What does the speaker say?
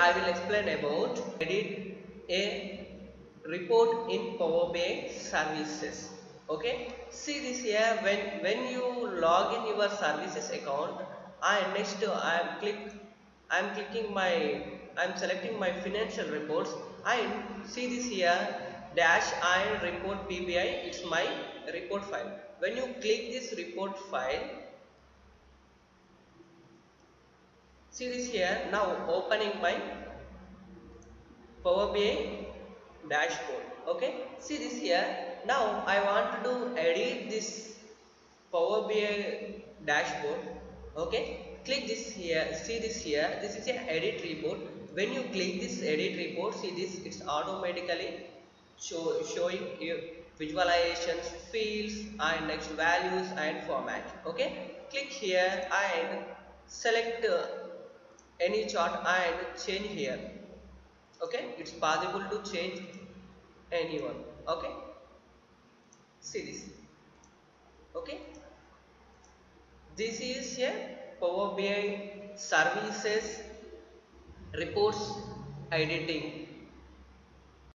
I will explain about edit a report in Power BI services. Okay, see this here. When you log in your services account, and next I am clicking my I am selecting my financial reports, and see this here dash I report PBI. It's my report file. When you click this report file, see this here. Now opening my Power BI dashboard. Okay, see this here. Now I want to edit this Power BI dashboard. Okay, click this here. See this here. This is an edit report. When you click this edit report, see this. It's automatically showing you visualizations, fields, and next values and format. Okay, click here and select any chart and change here. Okay, it's possible to change anyone. Okay, see this. Okay, this is a Power BI services reports editing